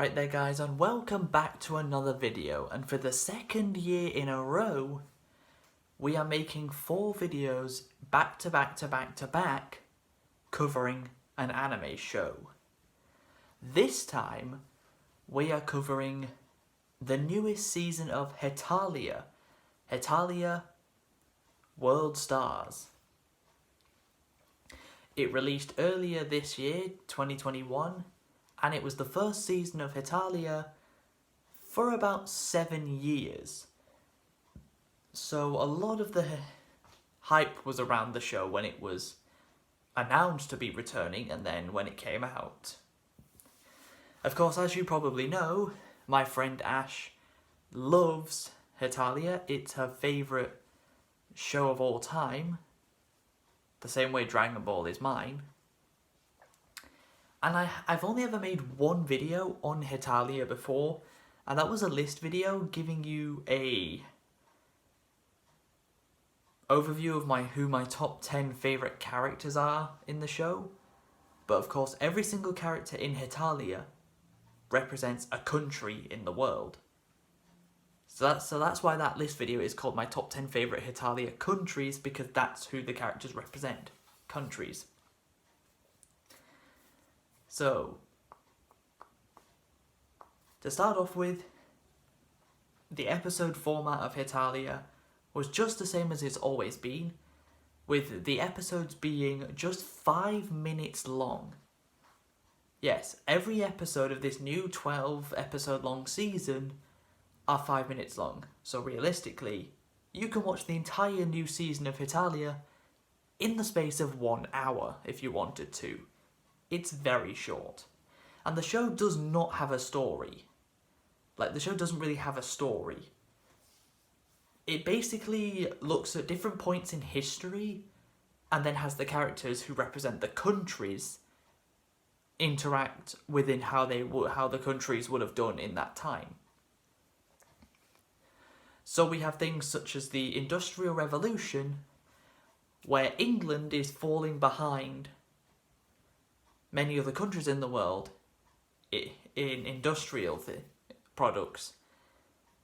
Right there guys, and welcome back to another video, and for the second year in a row we are making 4 videos back to back covering an anime show. This time we are covering the newest season of Hetalia, World Stars. It released earlier this year, 2021, and it was the first season of Hetalia for about 7 years. So a lot of the hype was around the show when it was announced to be returning and then when it came out. Of course, as you probably know, my friend Ash loves Hetalia. It's her favourite show of all time, the same way Dragon Ball is mine. And I've only ever made one video on Hetalia before, and that was a list video giving you a overview of who my top 10 favourite characters are in the show. But of course, every single character in Hetalia represents a country in the world. So that's why that list video is called my top 10 favourite Hetalia countries, because that's who the characters represent, countries. So, to start off with, the episode format of Hetalia was just the same as it's always been, with the episodes being just 5 minutes long. Yes, every episode of this new 12 episode long season are 5 minutes long, so realistically, you can watch the entire new season of Hetalia in the space of 1 hour if you wanted to. It's very short. And the show does not have a story. The show doesn't really have a story. It basically looks at different points in history and then has the characters who represent the countries interact within how the countries would have done in that time. So we have things such as the Industrial Revolution, where England is falling behind many other countries in the world in industrial products.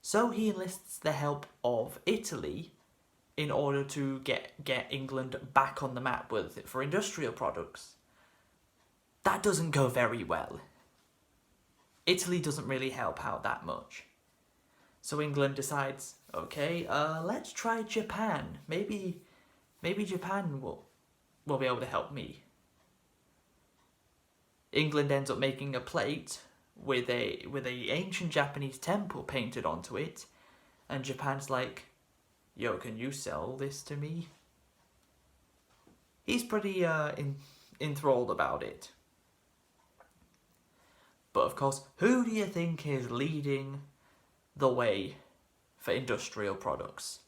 So he enlists the help of Italy in order to get England back on the map for industrial products. That doesn't go very well. Italy doesn't really help out that much. So England decides, okay, let's try Japan. Maybe Japan will be able to help me. England ends up making a plate with a ancient Japanese temple painted onto it, and Japan's like, yo, can you sell this to me? He's pretty enthralled about it. But of course, who do you think is leading the way for industrial products?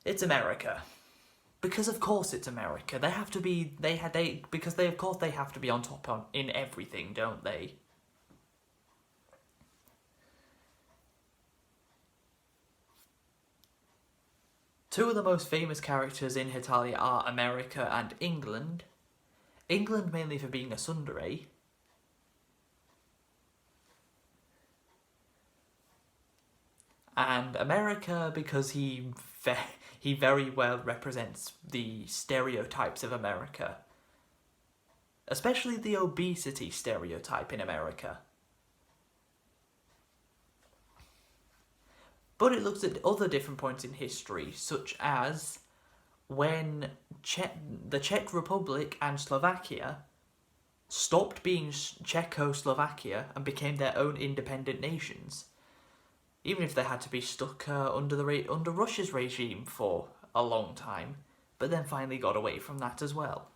It's America. Because of course it's America. They have to be. They have to be on top in everything, don't they? Two of the most famous characters in Hetalia are America and England. England mainly for being a tsundere. And America because he very well represents the stereotypes of America. Especially the obesity stereotype in America. But it looks at other different points in history, such as when the Czech Republic and Slovakia stopped being Czechoslovakia and became their own independent nations. Even if they had to be stuck under Russia's regime for a long time, but then finally got away from that as well.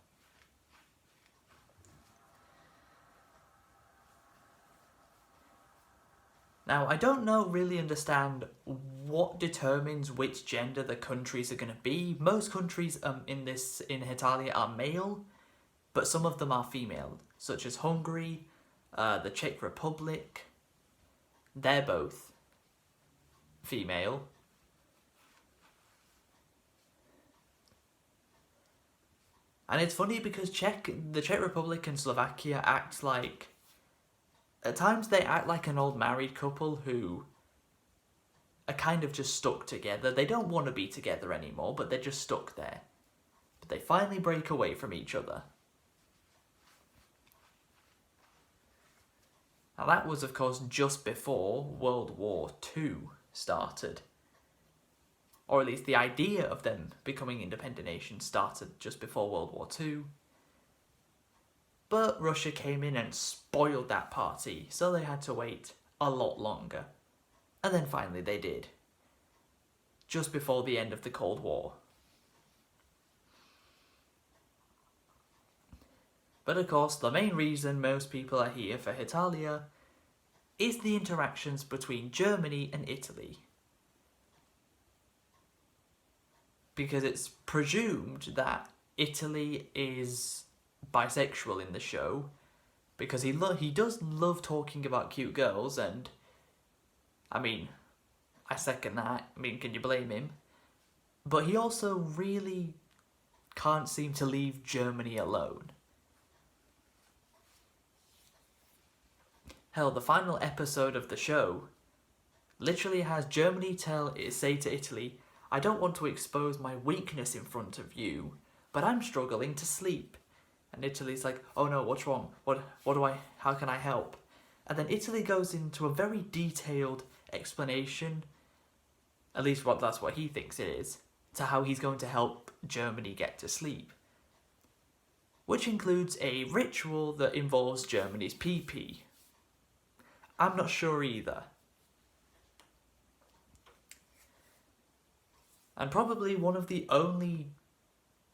Now, I don't really understand what determines which gender the countries are going to be. Most countries in Hetalia are male, but some of them are female, such as Hungary, the Czech Republic. They're both female. And it's funny because the Czech Republic and Slovakia act like... At times they act like an old married couple who are kind of just stuck together. They don't want to be together anymore, but they're just stuck there. But they finally break away from each other. Now that was, of course, just before World War II started. Or at least the idea of them becoming independent nations started just before World War II. But Russia came in and spoiled that party, so they had to wait a lot longer. And then finally they did. Just before the end of the Cold War. But of course, the main reason most people are here for Hetalia is the interactions between Germany and Italy. Because it's presumed that Italy is bisexual in the show, because he does love talking about cute girls, and I mean, I second that. I mean, can you blame him? But he also really can't seem to leave Germany alone. Hell, the final episode of the show literally has Germany say to Italy, "I don't want to expose my weakness in front of you, but I'm struggling to sleep." And Italy's like, "Oh no, what's wrong? How can I help?" And then Italy goes into a very detailed explanation, at least that's what he thinks it is, to how he's going to help Germany get to sleep. Which includes a ritual that involves Germany's pee-pee. I'm not sure either. And probably one of the only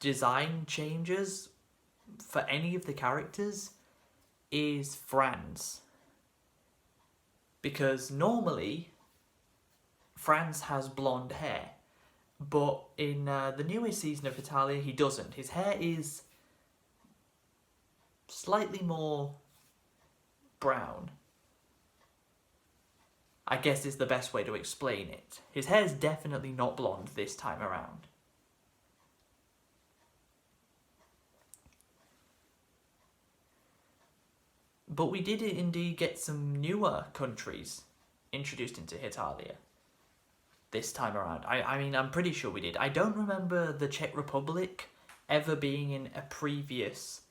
design changes for any of the characters is Franz. Because normally, Franz has blonde hair. But in the newest season of Hetalia, he doesn't. His hair is slightly more brown. I guess is the best way to explain it. His hair is definitely not blonde this time around. But we did indeed get some newer countries introduced into Hetalia this time around. I mean, I'm pretty sure we did. I don't remember the Czech Republic ever being in a previous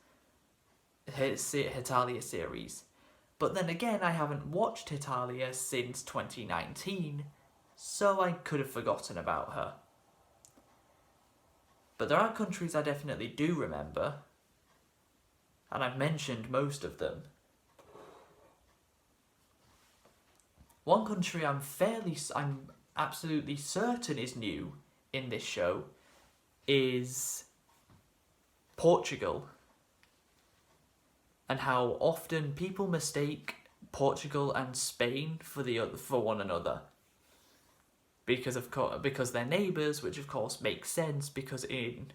Hetalia series. But then again, I haven't watched Hetalia since 2019, so I could have forgotten about her. But there are countries I definitely do remember, and I've mentioned most of them. One country I'm absolutely certain is new in this show is Portugal. And how often people mistake Portugal and Spain for one another. Because they're neighbours, which of course makes sense because in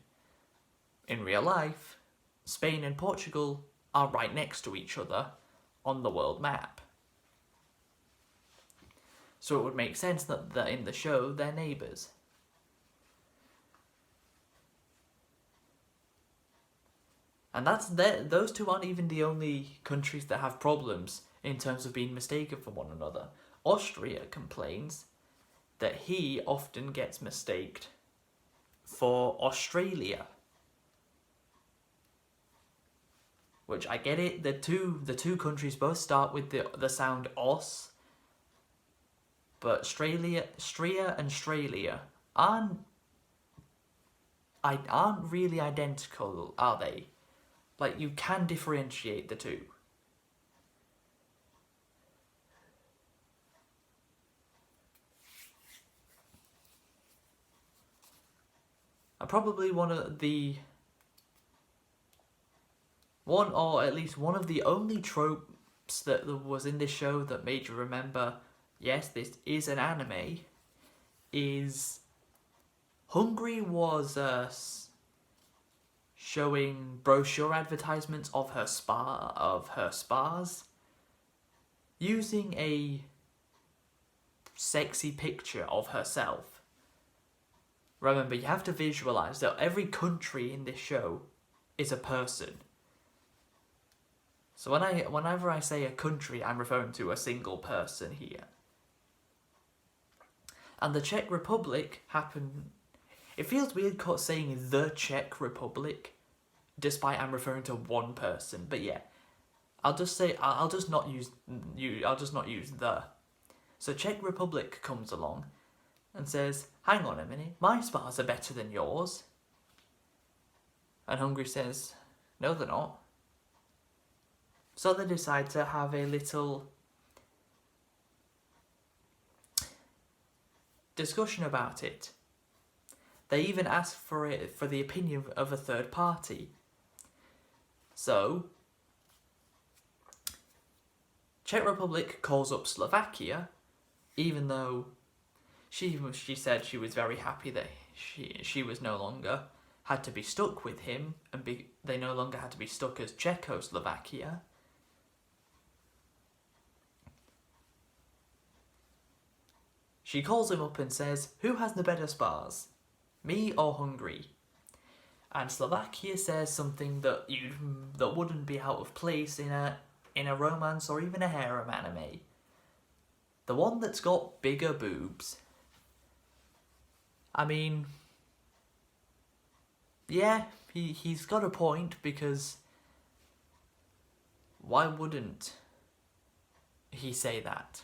real life, Spain and Portugal are right next to each other on the world map. So it would make sense that in the show they're neighbours. And those two aren't even the only countries that have problems in terms of being mistaken for one another. Austria complains that he often gets mistaken for Australia. Which I get it, the two countries both start with the sound os, but Stria and Australia aren't really identical, are they? Like, you can differentiate the two. And probably one of the only tropes that was in this show that made you remember, yes, this is an anime, is Hungary was showing brochure advertisements of her spas, using a sexy picture of herself. Remember, you have to visualize that every country in this show is a person. So whenever I say a country, I'm referring to a single person here. And the Czech Republic happened... It feels weird saying the Czech Republic, despite I'm referring to one person. But yeah, I'll just not use the. So Czech Republic comes along and says, hang on a minute, my spas are better than yours. And Hungary says, no they're not. So they decide to have a little discussion about it. They even ask for the opinion of a third party. So, Czech Republic calls up Slovakia, even though she said she was very happy that she was no longer had to be stuck with him, and they no longer had to be stuck as Czechoslovakia. She calls him up and says, who has the better spas, me or Hungary? And Slovakia says something that wouldn't be out of place in a romance or even a harem anime. The one that's got bigger boobs. I mean, yeah, he's got a point, because why wouldn't he say that?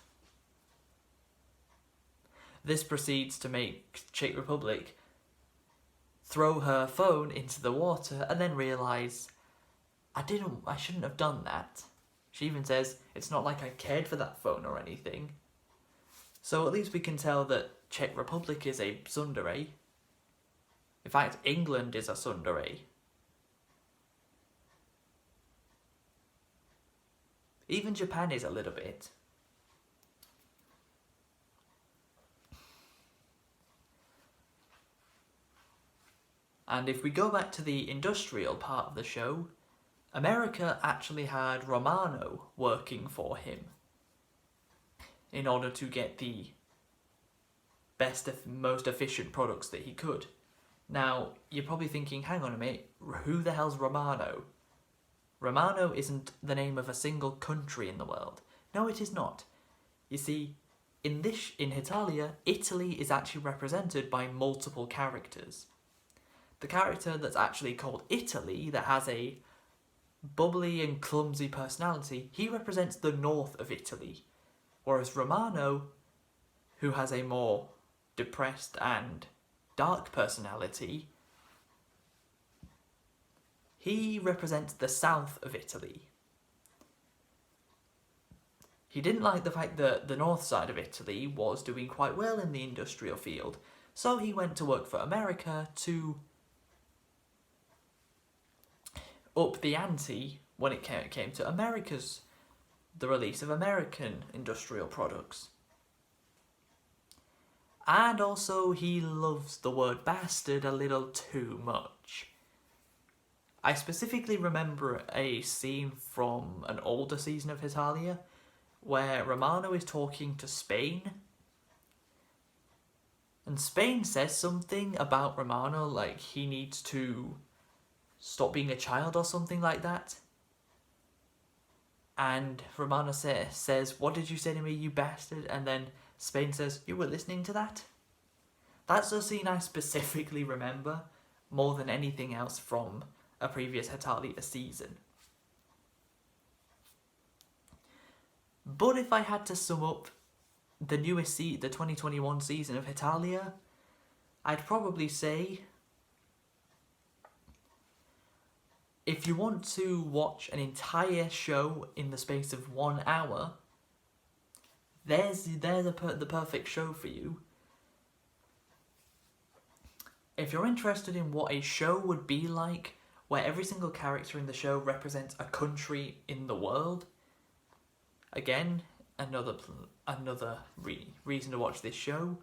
This proceeds to make Czech Republic throw her phone into the water and then realise, I shouldn't have done that. She even says, it's not like I cared for that phone or anything. So at least we can tell that Czech Republic is a tsundere. In fact, England is a tsundere. Even Japan is a little bit. And if we go back to the industrial part of the show, America actually had Romano working for him in order to get the best, most efficient products that he could. Now, you're probably thinking, hang on a minute, who the hell's Romano? Romano isn't the name of a single country in the world. No, it is not. You see, in Hetalia, Italy is actually represented by multiple characters. The character that's actually called Italy, that has a bubbly and clumsy personality, he represents the north of Italy. Whereas Romano, who has a more depressed and dark personality, he represents the south of Italy. He didn't like the fact that the north side of Italy was doing quite well in the industrial field, so he went to work for America to up the ante when it came to the release of American industrial products. And also, he loves the word bastard a little too much. I specifically remember a scene from an older season of Hetalia where Romano is talking to Spain. And Spain says something about Romano, like he needs to stop being a child or something like that. And Romano says, what did you say to me, you bastard? And then Spain says, you were listening to that? That's a scene I specifically remember more than anything else from a previous Hetalia season. But if I had to sum up the newest the 2021 season of Hetalia, I'd probably say, if you want to watch an entire show in the space of 1 hour, there's the perfect show for you. If you're interested in what a show would be like, where every single character in the show represents a country in the world, again, another reason to watch this show.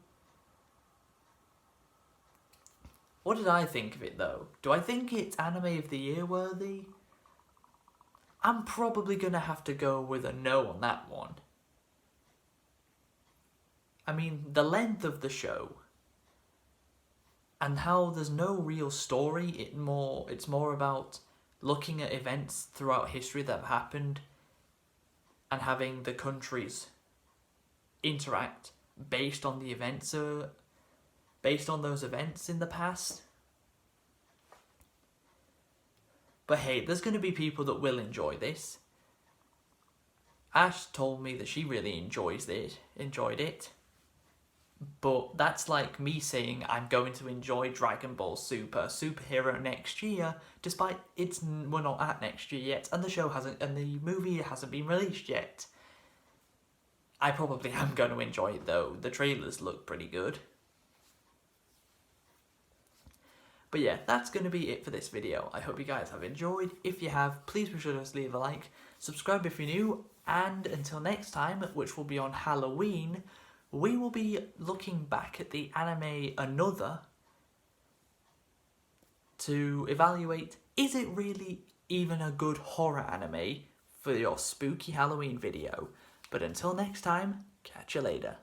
What did I think of it, though? Do I think it's Anime of the Year worthy? I'm probably going to have to go with a no on that one. I mean, the length of the show and how there's no real story, it's more about looking at events throughout history that have happened and having the countries interact based on the events, based on those events in the past. But hey, there's going to be people that will enjoy this. Ash told me that she really enjoyed it. But that's like me saying I'm going to enjoy Dragon Ball Super Superhero next year, despite we're not at next year yet, and the movie hasn't been released yet. I probably am going to enjoy it though. The trailers look pretty good. But yeah, that's going to be it for this video. I hope you guys have enjoyed. If you have, please be sure to leave a like, subscribe if you're new, and until next time, which will be on Halloween, we will be looking back at the anime Another to evaluate, is it really even a good horror anime for your spooky Halloween video? But until next time, catch you later.